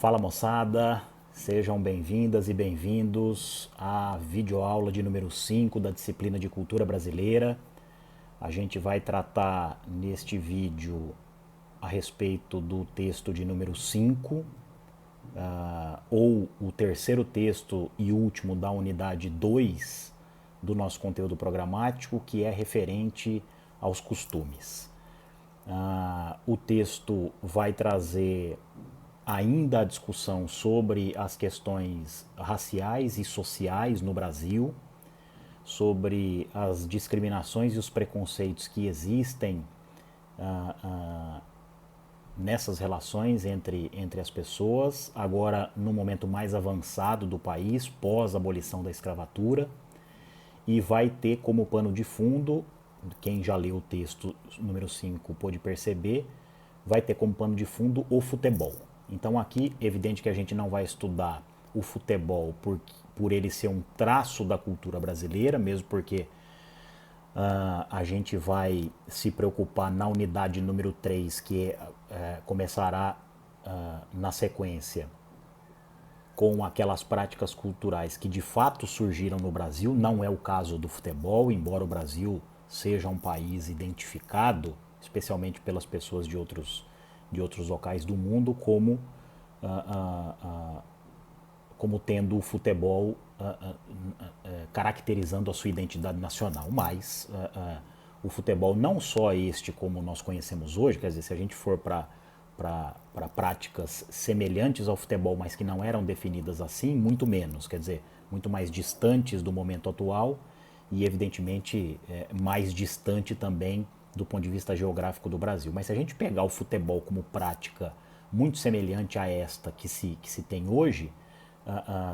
Fala moçada, sejam bem-vindas e bem-vindos à videoaula de número 5 da disciplina de Cultura Brasileira. A gente vai tratar neste vídeo a respeito do texto de número 5, ou o terceiro texto e último da unidade 2 do nosso conteúdo programático, que é referente aos costumes. O texto vai trazer ainda a discussão sobre as questões raciais e sociais no Brasil, sobre as discriminações e os preconceitos que existem nessas relações entre as pessoas, agora no momento mais avançado do país, pós-abolição da escravatura, e vai ter como pano de fundo, quem já leu o texto número 5 pôde perceber, vai ter como pano de fundo o futebol. Então aqui, evidente que a gente não vai estudar o futebol por ele ser um traço da cultura brasileira, mesmo porque a gente vai se preocupar na unidade número 3, que começará na sequência com aquelas práticas culturais que de fato surgiram no Brasil. Não é o caso do futebol, embora o Brasil seja um país identificado, especialmente pelas pessoas de outros locais do mundo, como tendo o futebol caracterizando a sua identidade nacional. Mas o futebol, não só este como nós conhecemos hoje, quer dizer, se a gente for para práticas semelhantes ao futebol, mas que não eram definidas assim, muito menos, quer dizer, muito mais distantes do momento atual e, evidentemente, mais distante também do ponto de vista geográfico do Brasil. Mas se a gente pegar o futebol como prática muito semelhante a esta que se tem hoje,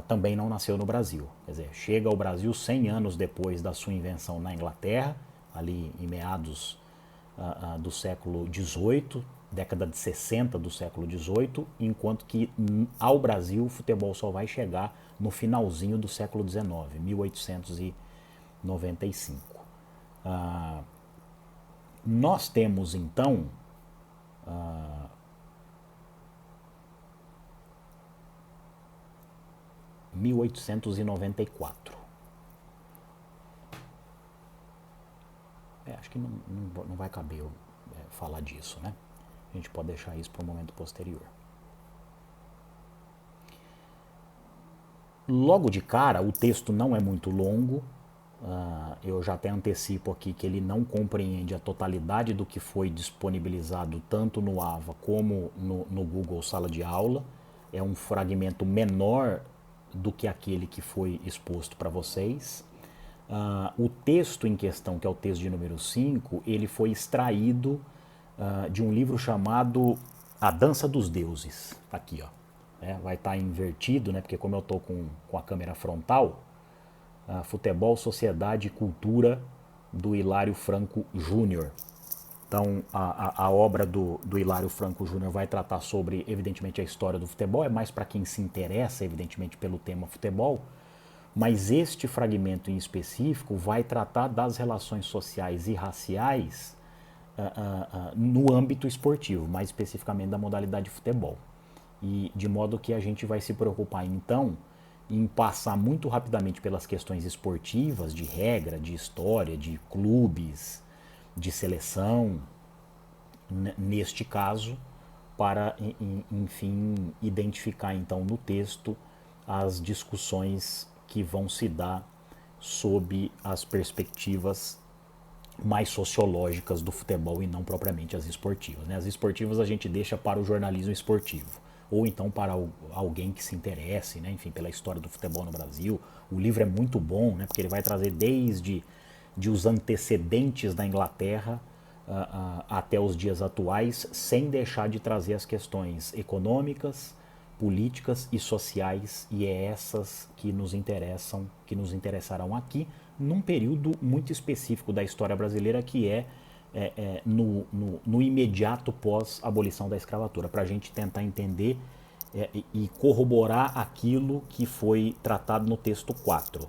também não nasceu no Brasil. Quer dizer, chega ao Brasil 100 anos depois da sua invenção na Inglaterra, ali em meados do século XVIII, década de 60 do século XVIII, enquanto que ao Brasil o futebol só vai chegar no finalzinho do século XIX, 1895. Nós temos então 1894. Acho que não vai caber eu falar disso, né? A gente pode deixar isso para um momento posterior. Logo de cara, o texto não é muito longo. Eu já até antecipo aqui que ele não compreende a totalidade do que foi disponibilizado tanto no AVA como no Google Sala de Aula. É um fragmento menor do que aquele que foi exposto para vocês. O texto em questão, que é o texto de número 5, ele foi extraído de um livro chamado A Dança dos Deuses. Tá aqui, ó. Vai estar invertido, né? Porque como eu estou com a câmera frontal, Futebol, Sociedade e Cultura, do Hilário Franco Júnior. Então, a obra do Hilário Franco Júnior vai tratar sobre, evidentemente, a história do futebol. É mais para quem se interessa, evidentemente, pelo tema futebol. Mas este fragmento em específico vai tratar das relações sociais e raciais no âmbito esportivo, mais especificamente da modalidade de futebol. E de modo que a gente vai se preocupar, então, em passar muito rapidamente pelas questões esportivas, de regra, de história, de clubes, de seleção, neste caso, para, enfim, identificar então no texto as discussões que vão se dar sob as perspectivas mais sociológicas do futebol e não propriamente as esportivas, né? As esportivas a gente deixa para o jornalismo esportivo, ou então para alguém que se interesse, né? Enfim, pela história do futebol no Brasil. O livro é muito bom, né? Porque ele vai trazer desde os antecedentes da Inglaterra até os dias atuais, sem deixar de trazer as questões econômicas, políticas e sociais, e é essas que nos interessam, que nos interessarão aqui, num período muito específico da história brasileira, que é no imediato pós-abolição da escravatura, para a gente tentar entender e corroborar aquilo que foi tratado no texto 4.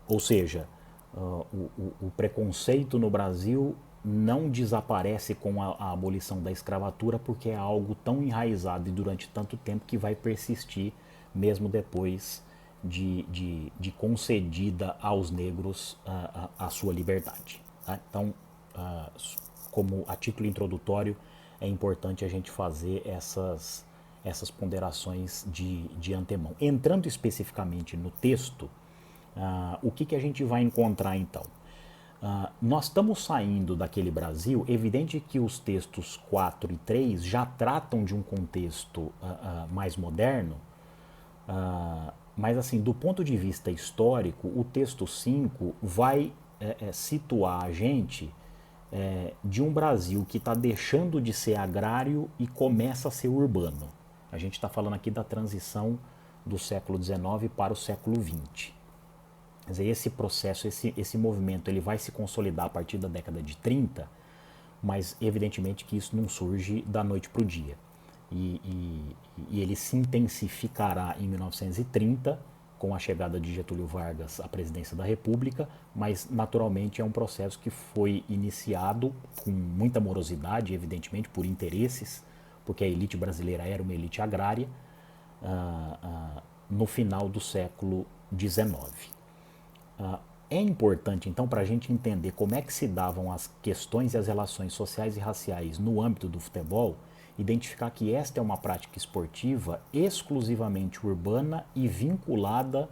Ou seja, o preconceito no Brasil não desaparece com a abolição da escravatura, porque é algo tão enraizado e durante tanto tempo que vai persistir mesmo depois de concedida aos negros a sua liberdade. Tá? Então, como a título introdutório, é importante a gente fazer essas ponderações de antemão. Entrando especificamente no texto, o que a gente vai encontrar então? Nós estamos saindo daquele Brasil, evidente que os textos 4 e 3 já tratam de um contexto mais moderno, mas assim, do ponto de vista histórico, o texto 5 vai situar a gente de um Brasil que está deixando de ser agrário e começa a ser urbano. A gente está falando aqui da transição do século XIX para o século XX. Quer dizer, esse processo, esse movimento, ele vai se consolidar a partir da década de 30, mas evidentemente que isso não surge da noite para o dia. E ele se intensificará em 1930, com a chegada de Getúlio Vargas à presidência da República, mas naturalmente é um processo que foi iniciado com muita morosidade, evidentemente por interesses, porque a elite brasileira era uma elite agrária, no final do século XIX. É importante, então, para a gente entender como é que se davam as questões e as relações sociais e raciais no âmbito do futebol, identificar que esta é uma prática esportiva exclusivamente urbana e vinculada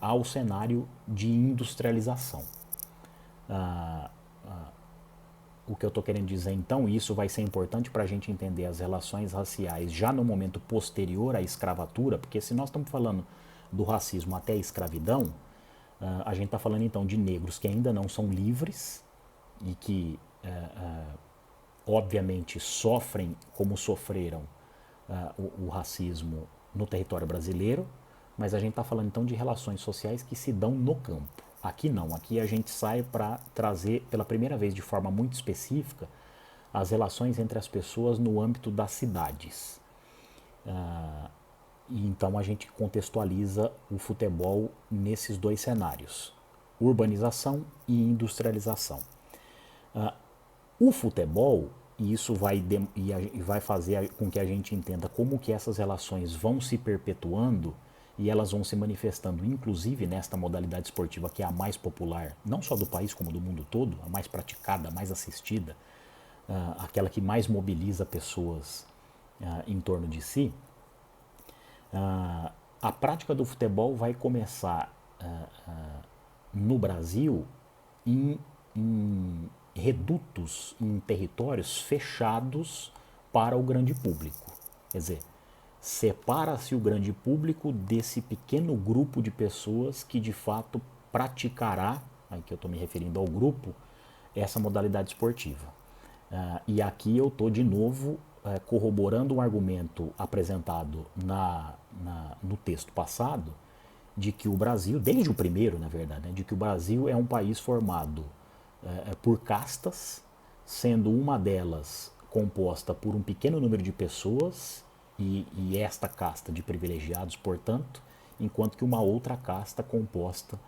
ao cenário de industrialização. O que eu estou querendo dizer, então, e isso vai ser importante para a gente entender as relações raciais já no momento posterior à escravatura, porque se nós estamos falando do racismo até a escravidão, a gente está falando então de negros que ainda não são livres e que obviamente sofrem como sofreram o racismo no território brasileiro, mas a gente está falando então de relações sociais que se dão no campo. Aqui não, aqui a gente sai para trazer pela primeira vez de forma muito específica as relações entre as pessoas no âmbito das cidades. E então a gente contextualiza o futebol nesses dois cenários, urbanização e industrialização. O futebol, e isso vai fazer com que a gente entenda como que essas relações vão se perpetuando e elas vão se manifestando, inclusive nesta modalidade esportiva que é a mais popular, não só do país como do mundo todo, a mais praticada, a mais assistida, aquela que mais mobiliza pessoas em torno de si. A prática do futebol vai começar no Brasil em redutos, em territórios fechados para o grande público. Quer dizer, separa-se o grande público desse pequeno grupo de pessoas que de fato praticará, aí que eu estou me referindo ao grupo, essa modalidade esportiva. E aqui eu estou de novo corroborando um argumento apresentado no texto passado, de que o Brasil, desde o primeiro, na verdade, né, de que o Brasil é um país formado por castas, sendo uma delas composta por um pequeno número de pessoas, e esta casta de privilegiados, portanto, enquanto que uma outra casta composta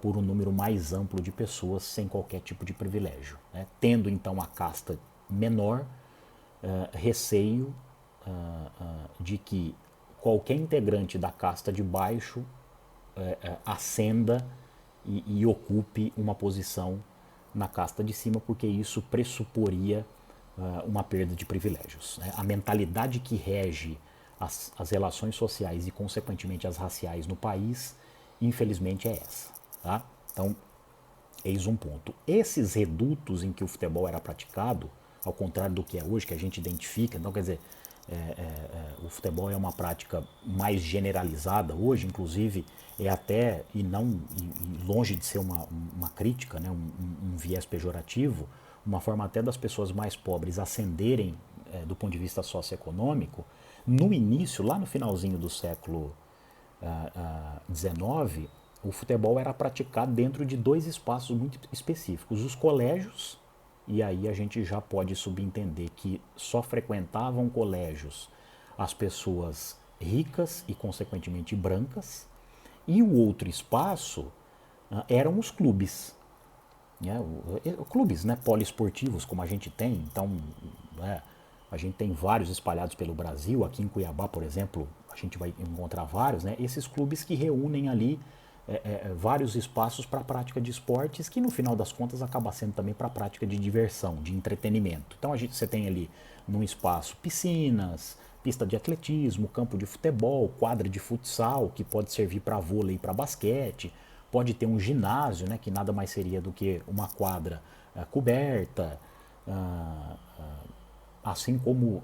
por um número mais amplo de pessoas sem qualquer tipo de privilégio. Né? Tendo então a casta menor, receio de que qualquer integrante da casta de baixo ascenda e ocupe uma posição na casta de cima, porque isso pressuporia uma perda de privilégios. Né? A mentalidade que rege as relações sociais e, consequentemente, as raciais no país, infelizmente, é essa. Tá? Então, eis um ponto. Esses redutos em que o futebol era praticado, ao contrário do que é hoje, que a gente identifica, então, quer dizer, o futebol é uma prática mais generalizada hoje, inclusive é até, e longe de ser uma crítica, né, um viés pejorativo, uma forma até das pessoas mais pobres ascenderem do ponto de vista socioeconômico. No início, lá no finalzinho do século XIX, o futebol era praticado dentro de dois espaços muito específicos, os colégios. E aí a gente já pode subentender que só frequentavam colégios as pessoas ricas e, consequentemente, brancas. E o outro espaço eram os clubes. né? Clubes, né, poliesportivos como a gente tem, então, né, a gente tem vários espalhados pelo Brasil. Aqui em Cuiabá, por exemplo, a gente vai encontrar vários, né, esses clubes que reúnem ali vários espaços para a prática de esportes, que no final das contas acaba sendo também para a prática de diversão, de entretenimento. Então você tem ali num espaço piscinas, pista de atletismo, campo de futebol, quadra de futsal, que pode servir para vôlei e para basquete, pode ter um ginásio, né, que nada mais seria do que uma quadra coberta, ah, assim como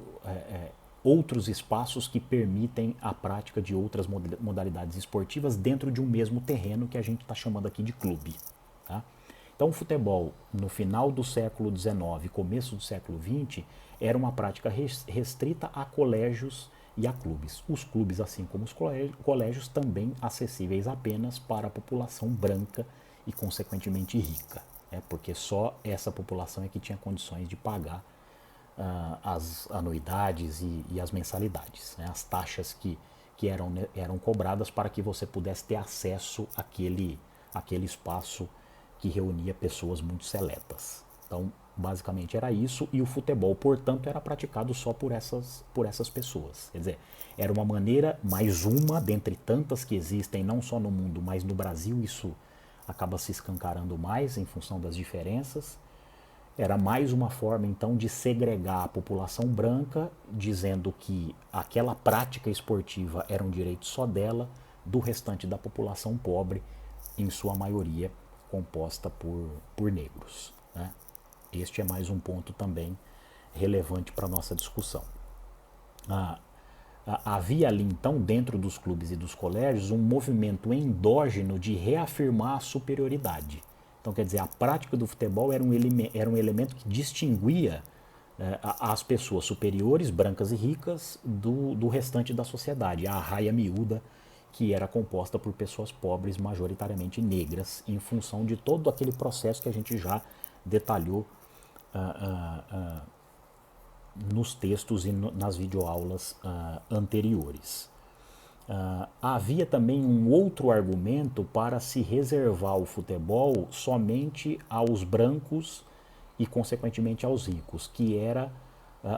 outros espaços que permitem a prática de outras modalidades esportivas dentro de um mesmo terreno que a gente está chamando aqui de clube. Tá? Então, o futebol, no final do século XIX, começo do século XX, era uma prática restrita a colégios e a clubes. Os clubes, assim como os colégios, também acessíveis apenas para a população branca e, consequentemente, rica, né? Porque só essa população é que tinha condições de pagar as anuidades e as mensalidades, né? As taxas que eram cobradas para que você pudesse ter acesso àquele espaço que reunia pessoas muito seletas. Então, basicamente era isso, e o futebol, portanto, era praticado só por essas pessoas. Quer dizer, era uma maneira, mais uma dentre tantas que existem, não só no mundo, mas no Brasil isso acaba se escancarando mais em função das diferenças. Era mais uma forma, então, de segregar a população branca, dizendo que aquela prática esportiva era um direito só dela, do restante da população pobre, em sua maioria composta por negros, né? Este é mais um ponto também relevante para a nossa discussão. Havia ali, então, dentro dos clubes e dos colégios, um movimento endógeno de reafirmar a superioridade. Então, quer dizer, a prática do futebol era um elemento que distinguia as pessoas superiores, brancas e ricas, do restante da sociedade, a raia miúda, que era composta por pessoas pobres, majoritariamente negras, em função de todo aquele processo que a gente já detalhou nos textos e nas videoaulas anteriores. Havia também um outro argumento para se reservar o futebol somente aos brancos e, consequentemente, aos ricos, que era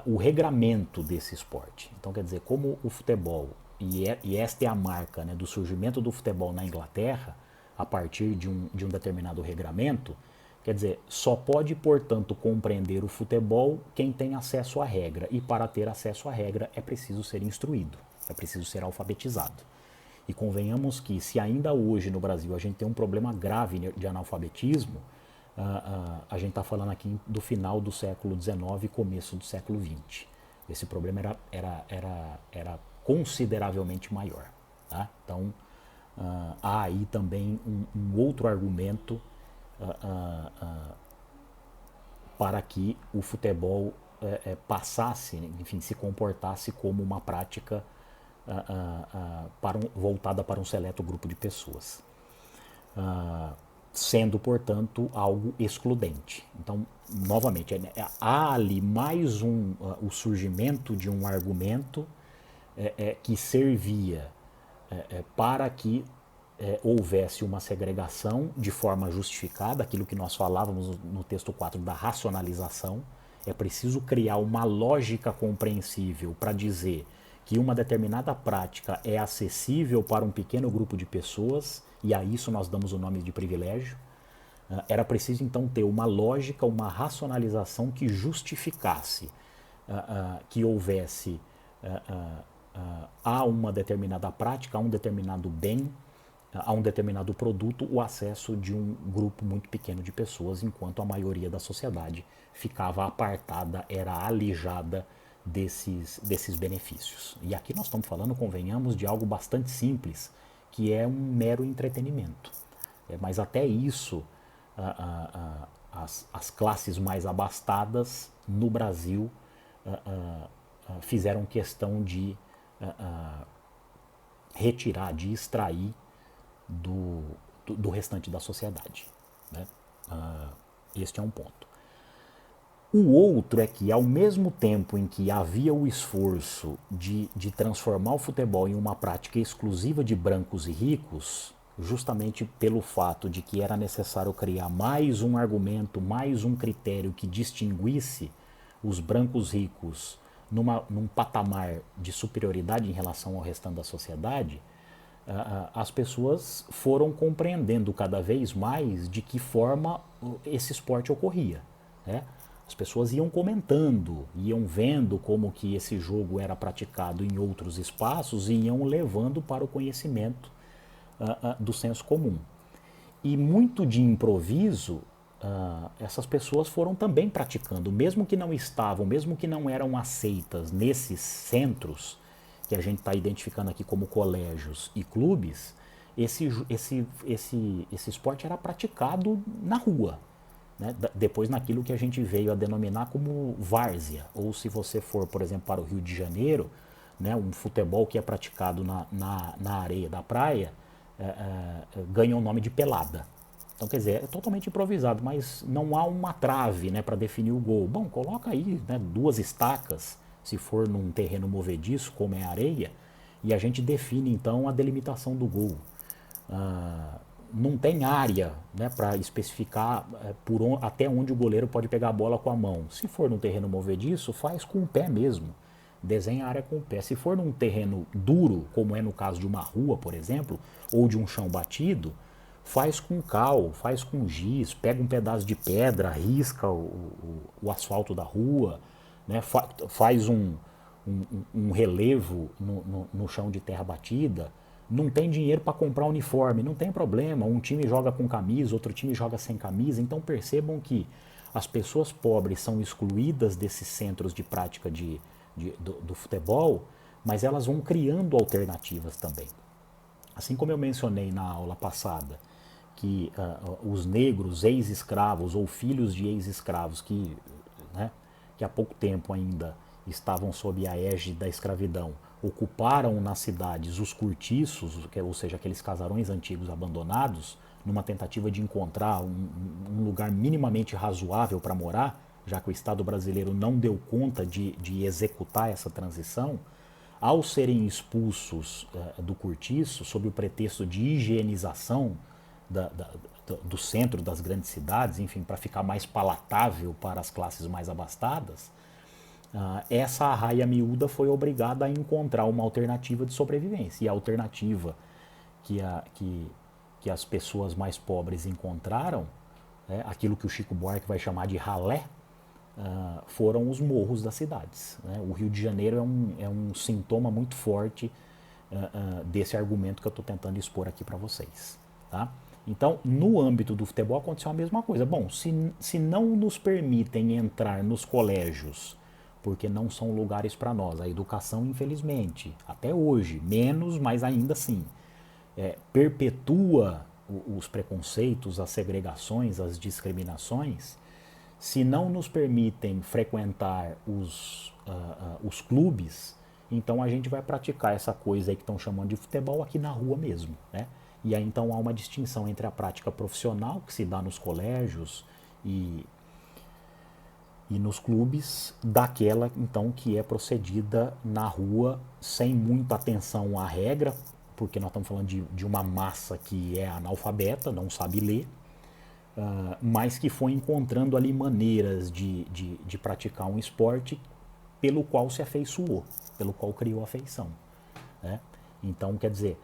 o regramento desse esporte. Então, quer dizer, como o futebol, e esta é a marca, né, do surgimento do futebol na Inglaterra, a partir de um determinado regramento, quer dizer, só pode, portanto, compreender o futebol quem tem acesso à regra. E para ter acesso à regra é preciso ser instruído, é preciso ser alfabetizado. E convenhamos que, se ainda hoje no Brasil a gente tem um problema grave de analfabetismo, a gente está falando aqui do final do século XIX e começo do século XX. Esse problema era consideravelmente maior. Tá? Então, há aí também um outro argumento para que o futebol passasse, enfim, se comportasse como uma prática voltada para um seleto grupo de pessoas, sendo, portanto, algo excludente. Então, novamente, há ali mais o surgimento de um argumento que servia para que houvesse uma segregação de forma justificada, aquilo que nós falávamos no texto 4 da racionalização. É preciso criar uma lógica compreensível para dizer que uma determinada prática é acessível para um pequeno grupo de pessoas, e a isso nós damos o nome de privilégio. Era preciso, então, ter uma lógica, uma racionalização que justificasse que houvesse a uma determinada prática, a um determinado bem, a um determinado produto, o acesso de um grupo muito pequeno de pessoas, enquanto a maioria da sociedade ficava apartada, era alijada desses benefícios. E aqui nós estamos falando, convenhamos, de algo bastante simples, que é um mero entretenimento. Mas até isso, as classes mais abastadas no Brasil fizeram questão de retirar, de extrair do restante da sociedade, né? Este é um ponto. O outro é que, ao mesmo tempo em que havia o esforço de transformar o futebol em uma prática exclusiva de brancos e ricos, justamente pelo fato de que era necessário criar mais um argumento, mais um critério que distinguisse os brancos ricos num patamar de superioridade em relação ao restante da sociedade, as pessoas foram compreendendo cada vez mais de que forma esse esporte ocorria, né? As pessoas iam comentando, iam vendo como que esse jogo era praticado em outros espaços e iam levando para o conhecimento do senso comum. E muito de improviso, essas pessoas foram também praticando, mesmo que não estavam, mesmo que não eram aceitas nesses centros, que a gente está identificando aqui como colégios e clubes, esse esporte era praticado na rua, né? Depois naquilo que a gente veio a denominar como várzea, ou se você for, por exemplo, para o Rio de Janeiro, né, um futebol que é praticado na areia da praia, ganha o nome de pelada. Então, quer dizer, é totalmente improvisado, mas não há uma trave, né, para definir o gol. Bom, coloca aí, né, 2 estacas, se for num terreno movediço, como é areia, e a gente define então a delimitação do gol. Não tem área, né, para especificar até onde o goleiro pode pegar a bola com a mão. Se for num terreno movediço, faz com o pé mesmo. Desenha a área com o pé. Se for num terreno duro, como é no caso de uma rua, por exemplo, ou de um chão batido, faz com cal, faz com giz, pega um pedaço de pedra, risca o asfalto da rua, né, faz um relevo no chão de terra batida. Não tem dinheiro para comprar uniforme, não tem problema. Um time joga com camisa, outro time joga sem camisa. Então percebam que as pessoas pobres são excluídas desses centros de prática do futebol, mas elas vão criando alternativas também. Assim como eu mencionei na aula passada, que os negros ex-escravos ou filhos de ex-escravos né, que há pouco tempo ainda estavam sob a égide da escravidão, ocuparam nas cidades os cortiços, ou seja, aqueles casarões antigos abandonados, numa tentativa de encontrar um lugar minimamente razoável para morar, já que o Estado brasileiro não deu conta de executar essa transição. Ao serem expulsos do cortiço, sob o pretexto de higienização do centro das grandes cidades, enfim, para ficar mais palatável para as classes mais abastadas, essa arraia miúda foi obrigada a encontrar uma alternativa de sobrevivência. E a alternativa que as pessoas mais pobres encontraram, aquilo que o Chico Buarque vai chamar de ralé, foram os morros das cidades, né? O Rio de Janeiro é um sintoma muito forte desse argumento que eu estou tentando expor aqui para vocês. Tá? Então, no âmbito do futebol aconteceu a mesma coisa. Bom, se não nos permitem entrar nos colégios, porque não são lugares para nós, a educação, infelizmente, até hoje, menos, mas ainda assim, perpetua os preconceitos, as segregações, as discriminações. Se não nos permitem frequentar os clubes, então a gente vai praticar essa coisa aí que estão chamando de futebol aqui na rua mesmo, né? E aí então há uma distinção entre a prática profissional, que se dá nos colégios e nos clubes, daquela então que é procedida na rua sem muita atenção à regra, porque nós estamos falando de uma massa que é analfabeta, não sabe ler, mas que foi encontrando ali maneiras de praticar um esporte pelo qual se afeiçoou, pelo qual criou afeição, né? Então, quer dizer,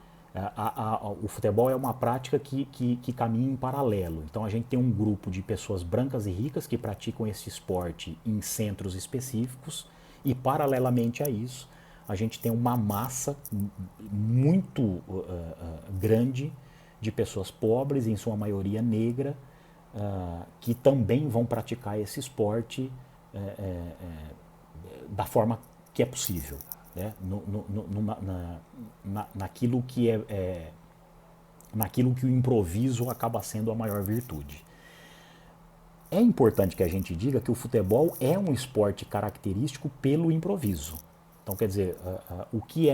o futebol é uma prática que caminha em paralelo. Então, a gente tem um grupo de pessoas brancas e ricas que praticam esse esporte em centros específicos e, paralelamente a isso, a gente tem uma massa muito grande de pessoas pobres, em sua maioria negra, que também vão praticar esse esporte da forma que é possível, né? Naquilo naquilo que o improviso acaba sendo a maior virtude. É importante que a gente diga que o futebol é um esporte característico pelo improviso. Então, quer dizer, o que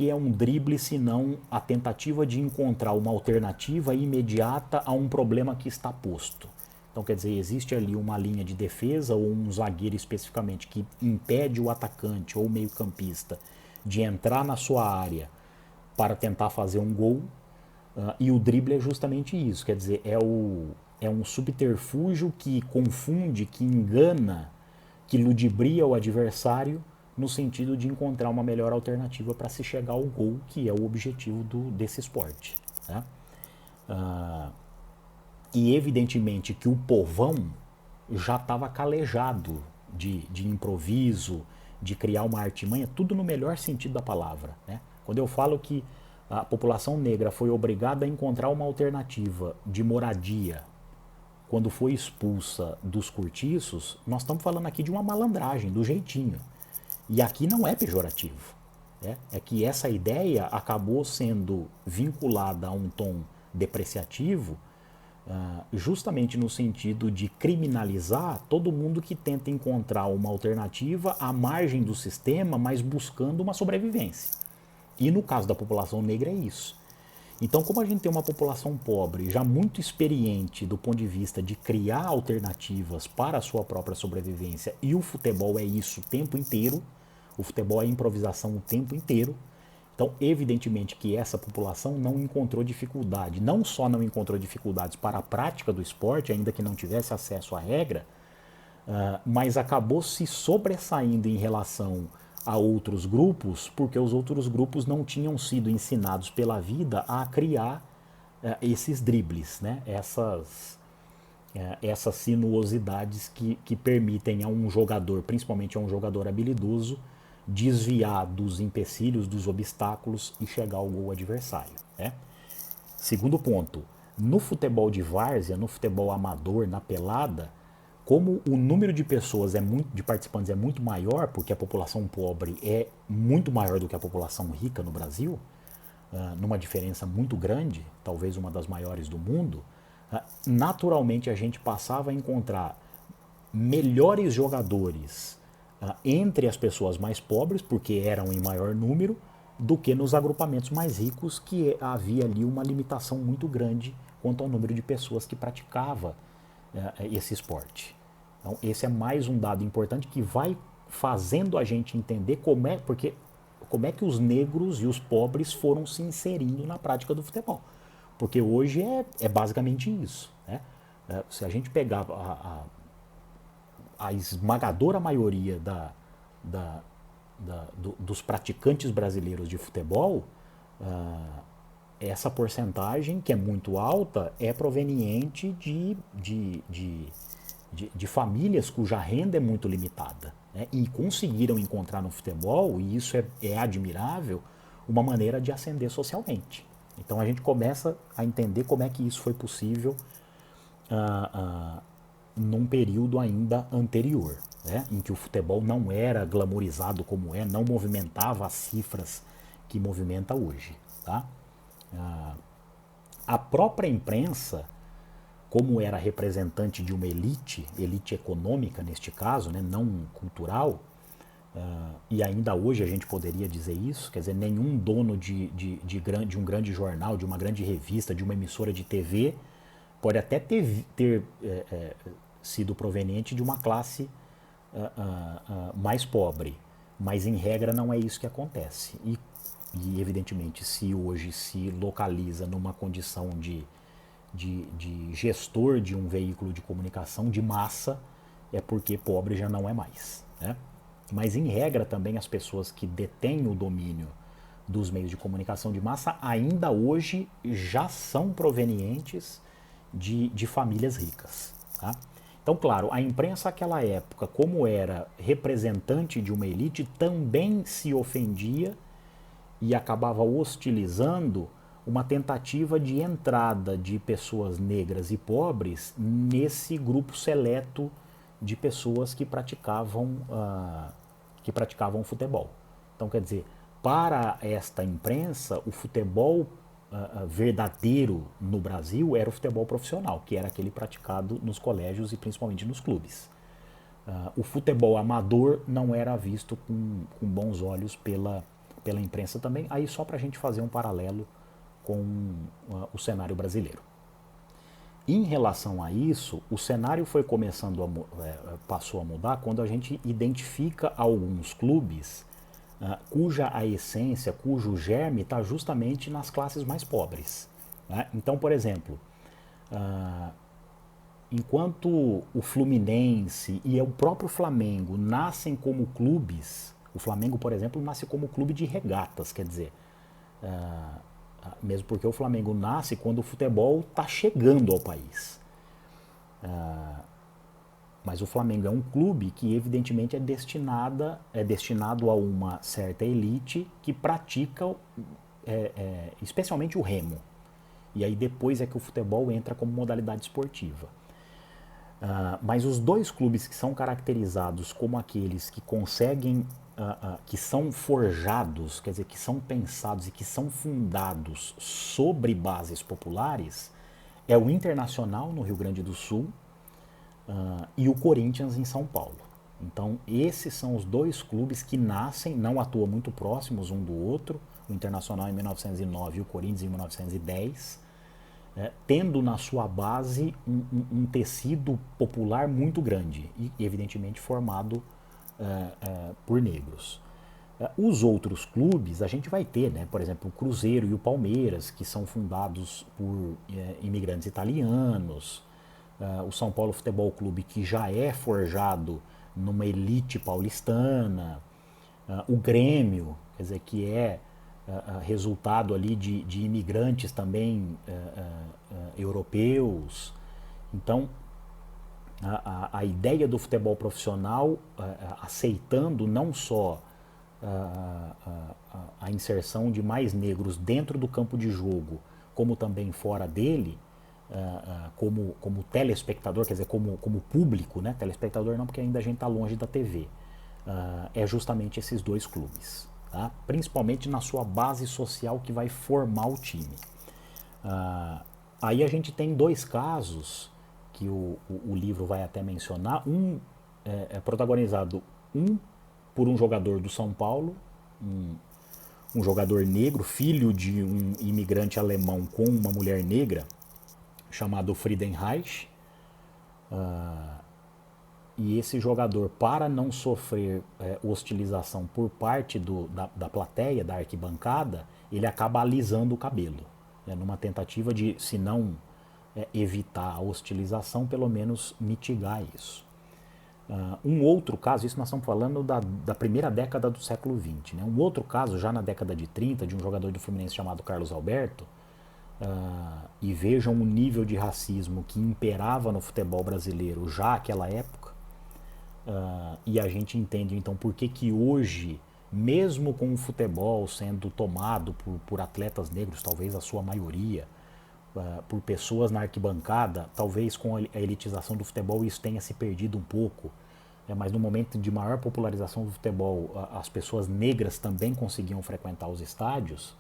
é um drible se não a tentativa de encontrar uma alternativa imediata a um problema que está posto? Então, quer dizer, existe ali uma linha de defesa ou um zagueiro especificamente que impede o atacante ou o meio-campista de entrar na sua área para tentar fazer um gol. E o drible é justamente isso, quer dizer, é um subterfúgio que confunde, que engana, que ludibria o adversário no sentido de encontrar uma melhor alternativa para se chegar ao gol, que é o objetivo desse esporte. Né? E evidentemente que o povão já estava calejado de improviso, de criar uma artimanha, tudo no melhor sentido da palavra. Né? Quando eu falo que a população negra foi obrigada a encontrar uma alternativa de moradia quando foi expulsa dos cortiços, nós estamos falando aqui de uma malandragem, do jeitinho. E aqui não é pejorativo. Né? É que essa ideia acabou sendo vinculada a um tom depreciativo, justamente no sentido de criminalizar todo mundo que tenta encontrar uma alternativa à margem do sistema, mas buscando uma sobrevivência. E no caso da população negra é isso. Então, como a gente tem uma população pobre, já muito experiente do ponto de vista de criar alternativas para a sua própria sobrevivência, e o futebol é isso o tempo inteiro, o futebol é improvisação o tempo inteiro, então, evidentemente que essa população não encontrou dificuldade, não só não encontrou dificuldades para a prática do esporte, ainda que não tivesse acesso à regra, mas acabou se sobressaindo em relação a outros grupos, porque os outros grupos não tinham sido ensinados pela vida a criar esses dribles, né? Essas sinuosidades que permitem a um jogador, principalmente a um jogador habilidoso, desviar dos empecilhos, dos obstáculos e chegar ao gol adversário. Né? Segundo ponto, no futebol de várzea, no futebol amador, na pelada, como o número de pessoas de participantes é muito maior, porque a população pobre é muito maior do que a população rica no Brasil, numa diferença muito grande, talvez uma das maiores do mundo, naturalmente a gente passava a encontrar melhores jogadores entre as pessoas mais pobres, porque eram em maior número, do que nos agrupamentos mais ricos, que havia ali uma limitação muito grande quanto ao número de pessoas que praticava esse esporte. Então, esse é mais um dado importante que vai fazendo a gente entender como é que os negros e os pobres foram se inserindo na prática do futebol. Porque hoje é basicamente isso. Né? Se a gente pegar a esmagadora maioria dos praticantes brasileiros de futebol, essa porcentagem, que é muito alta, é proveniente de famílias cuja renda é muito limitada. Né? E conseguiram encontrar no futebol, e isso é admirável, uma maneira de ascender socialmente. Então a gente começa a entender como é que isso foi possível num período ainda anterior, né? Em que o futebol não era glamourizado como não movimentava as cifras que movimenta hoje. Tá? A própria imprensa, como era representante de uma elite econômica neste caso, né, não cultural, e ainda hoje a gente poderia dizer isso, quer dizer, nenhum dono de um grande jornal, de uma grande revista, de uma emissora de TV, pode até ter sido proveniente de uma classe mais pobre, mas em regra não é isso que acontece. E evidentemente, se hoje se localiza numa condição de gestor de um veículo de comunicação de massa, é porque pobre já não é mais. Né? Mas em regra também as pessoas que detêm o domínio dos meios de comunicação de massa ainda hoje já são provenientes de famílias ricas. Tá? Então, claro, a imprensa naquela época, como era representante de uma elite, também se ofendia e acabava hostilizando uma tentativa de entrada de pessoas negras e pobres nesse grupo seleto de pessoas que praticavam futebol. Então, quer dizer, para esta imprensa, o futebol verdadeiro no Brasil era o futebol profissional, que era aquele praticado nos colégios e principalmente nos clubes. O futebol amador não era visto com bons olhos pela imprensa também, aí só para a gente fazer um paralelo com o cenário brasileiro. Em relação a isso, o cenário foi passou a mudar quando a gente identifica alguns clubes cuja a essência, cujo germe está justamente nas classes mais pobres. né? Então, por exemplo, enquanto o Fluminense e o próprio Flamengo nascem como clubes, o Flamengo, por exemplo, nasce como clube de regatas, quer dizer, mesmo porque o Flamengo nasce quando o futebol está chegando ao país. Mas o Flamengo é um clube que evidentemente é destinado a uma certa elite que pratica especialmente o remo. E aí depois é que o futebol entra como modalidade esportiva. Mas os dois clubes que são caracterizados como aqueles que conseguem, que são forjados, quer dizer, que são pensados e que são fundados sobre bases populares, é o Internacional no Rio Grande do Sul e o Corinthians em São Paulo. Então, esses são os dois clubes que nascem, não à toa muito próximos um do outro, o Internacional em 1909 e o Corinthians em 1910, tendo na sua base um tecido popular muito grande e, evidentemente, formado por negros. Os outros clubes a gente vai ter, né? Por exemplo, o Cruzeiro e o Palmeiras, que são fundados por imigrantes italianos, o São Paulo Futebol Clube, que já é forjado numa elite paulistana, o Grêmio, quer dizer, que é resultado ali de imigrantes também europeus. Então, a ideia do futebol profissional, aceitando não só a inserção de mais negros dentro do campo de jogo, como também fora dele, como telespectador, quer dizer, como público, né? Telespectador não, porque ainda a gente está longe da TV. É justamente esses dois clubes, tá? Principalmente na sua base social que vai formar o time. Aí a gente tem dois casos que o livro vai até mencionar. Um é protagonizado por um jogador do São Paulo, um jogador negro, filho de um imigrante alemão com uma mulher negra, chamado Friedenreich. E esse jogador, para não sofrer hostilização por parte da plateia, da arquibancada, ele acaba alisando o cabelo, né, numa tentativa de, se não evitar a hostilização, pelo menos mitigar isso. Um outro caso, isso nós estamos falando da primeira década do século XX, né? Um outro caso, já na década de 30, de um jogador do Fluminense chamado Carlos Alberto, e vejam o nível de racismo que imperava no futebol brasileiro já naquela época, e a gente entende então por que hoje, mesmo com o futebol sendo tomado por atletas negros, talvez a sua maioria, por pessoas na arquibancada, talvez com a elitização do futebol isso tenha se perdido um pouco, mas no momento de maior popularização do futebol, as pessoas negras também conseguiam frequentar os estádios.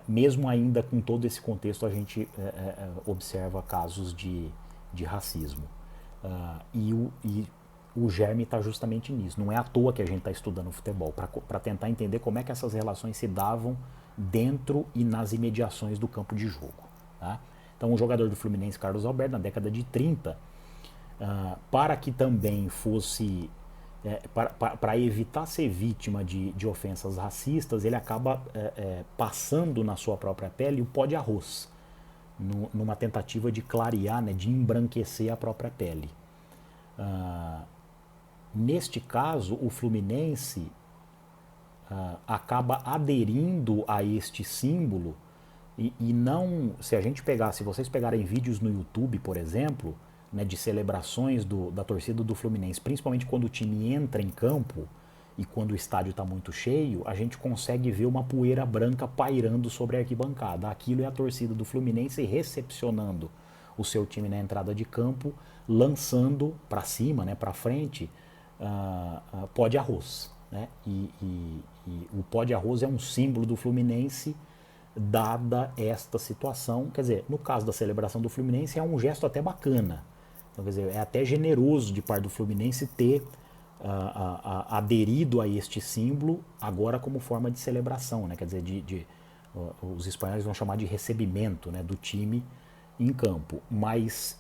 Mesmo ainda com todo esse contexto, a gente observa casos de racismo. E o germe está justamente nisso. Não é à toa que a gente está estudando futebol, para tentar entender como é que essas relações se davam dentro e nas imediações do campo de jogo. Tá? Então, o jogador do Fluminense, Carlos Alberto, na década de 30, para que também fosse, para evitar ser vítima de ofensas racistas, ele acaba passando na sua própria pele o pó de arroz, numa tentativa de clarear, né, de embranquecer a própria pele. Neste caso, o Fluminense acaba aderindo a este símbolo e não, se vocês pegarem vídeos no YouTube, por exemplo, né, de celebrações da torcida do Fluminense, principalmente quando o time entra em campo e quando o estádio está muito cheio, a gente consegue ver uma poeira branca pairando sobre a arquibancada. Aquilo é a torcida do Fluminense recepcionando o seu time na entrada de campo, lançando para cima, né, para frente, pó de arroz. Né? E o pó de arroz é um símbolo do Fluminense, dada esta situação. Quer dizer, no caso da celebração do Fluminense, é um gesto até bacana. Então, quer dizer, é até generoso de parte do Fluminense ter aderido a este símbolo agora como forma de celebração, né? Quer dizer, os espanhóis vão chamar de recebimento, né, do time em campo. Mas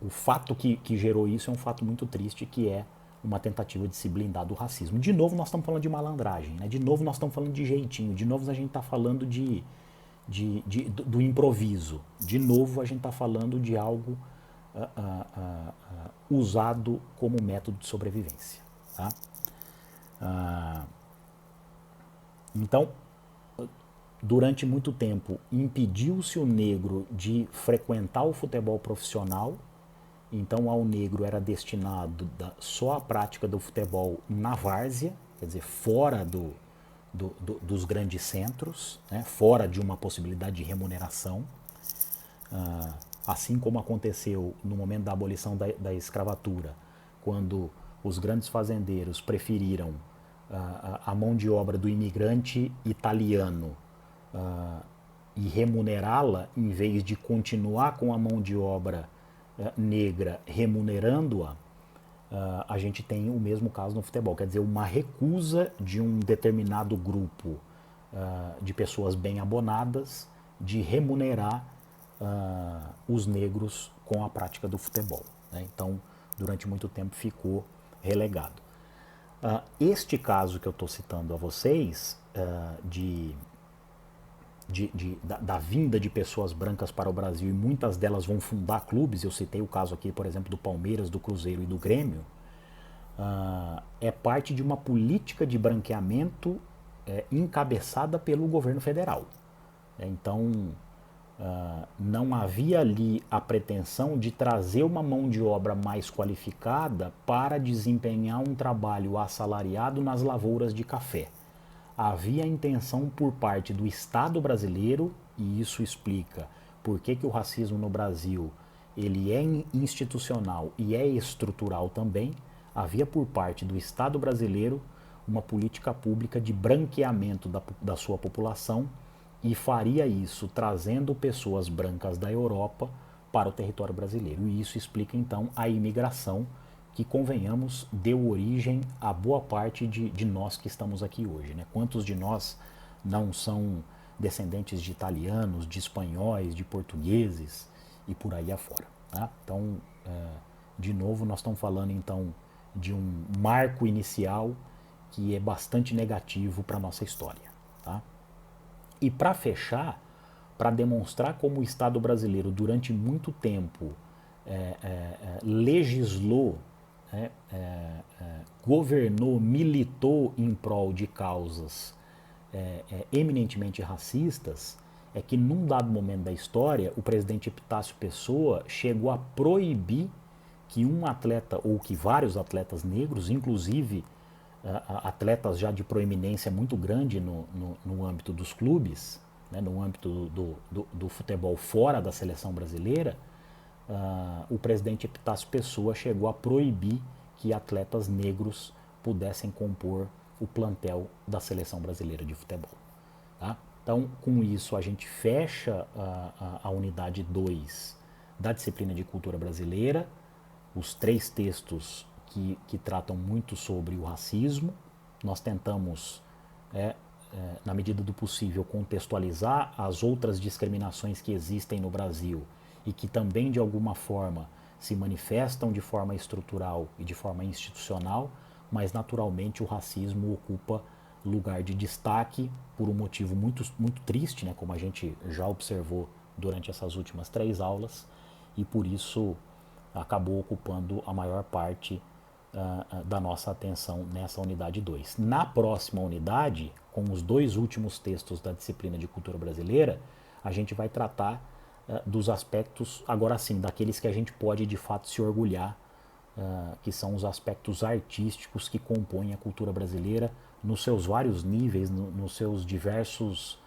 o fato que gerou isso é um fato muito triste, que é uma tentativa de se blindar do racismo. De novo nós estamos falando de malandragem, né? De novo nós estamos falando de jeitinho, de novo a gente está falando do improviso, de novo a gente está falando de algo usado como método de sobrevivência. Tá? Então, durante muito tempo, impediu-se o negro de frequentar o futebol profissional. Então, ao negro era destinado só a prática do futebol na várzea, quer dizer, fora dos grandes centros, né, fora de uma possibilidade de remuneração. Assim como aconteceu no momento da abolição da escravatura, quando os grandes fazendeiros preferiram a mão de obra do imigrante italiano e remunerá-la, em vez de continuar com a mão de obra negra remunerando-a, a gente tem o mesmo caso no futebol. Quer dizer, uma recusa de um determinado grupo de pessoas bem abonadas de remunerar os negros com a prática do futebol. Né? Então, durante muito tempo ficou relegado. Este caso que eu estou citando a vocês, da vinda de pessoas brancas para o Brasil, e muitas delas vão fundar clubes, eu citei o caso aqui, por exemplo, do Palmeiras, do Cruzeiro e do Grêmio, é parte de uma política de branqueamento encabeçada pelo governo federal. Então, não havia ali a pretensão de trazer uma mão de obra mais qualificada para desempenhar um trabalho assalariado nas lavouras de café. Havia a intenção por parte do Estado brasileiro, e isso explica por que o racismo no Brasil ele é institucional e é estrutural também. Havia por parte do Estado brasileiro uma política pública de branqueamento da sua população, e faria isso trazendo pessoas brancas da Europa para o território brasileiro. E isso explica então a imigração que, convenhamos, deu origem a boa parte de nós que estamos aqui hoje. Né? Quantos de nós não são descendentes de italianos, de espanhóis, de portugueses e por aí afora. Tá? Então, de novo, nós estamos falando então de um marco inicial que é bastante negativo para a nossa história. Tá? E para fechar, para demonstrar como o Estado brasileiro durante muito tempo legislou, governou, militou em prol de causas eminentemente racistas, é que num dado momento da história o presidente Epitácio Pessoa chegou a proibir que um atleta, ou que vários atletas negros, inclusive atletas já de proeminência muito grande no âmbito dos clubes, né, no âmbito do futebol fora da seleção brasileira, o presidente Epitácio Pessoa chegou a proibir que atletas negros pudessem compor o plantel da seleção brasileira de futebol. Tá? Então, com isso, a gente fecha a unidade 2 da disciplina de cultura brasileira, os 3 textos que tratam muito sobre o racismo. Nós tentamos, na medida do possível, contextualizar as outras discriminações que existem no Brasil e que também, de alguma forma, se manifestam de forma estrutural e de forma institucional, mas, naturalmente, o racismo ocupa lugar de destaque por um motivo muito, muito triste, né, como a gente já observou durante essas últimas 3 aulas, e por isso acabou ocupando a maior parte da nossa atenção nessa unidade 2. Na próxima unidade, com os 2 últimos textos da disciplina de cultura brasileira, a gente vai tratar dos aspectos, agora sim, daqueles que a gente pode de fato se orgulhar, que são os aspectos artísticos que compõem a cultura brasileira nos seus vários níveis, nos seus diversos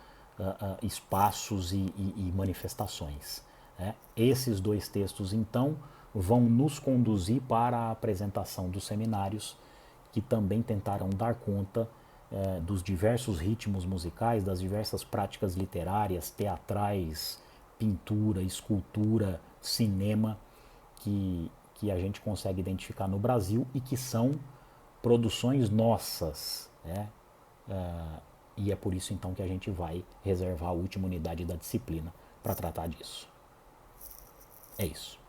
espaços e manifestações. Né? Esses 2 textos, então, vão nos conduzir para a apresentação dos seminários, que também tentarão dar conta dos diversos ritmos musicais, das diversas práticas literárias, teatrais, pintura, escultura, cinema, que a gente consegue identificar no Brasil e que são produções nossas. Né? E é por isso, então, que a gente vai reservar a última unidade da disciplina para tratar disso. É isso.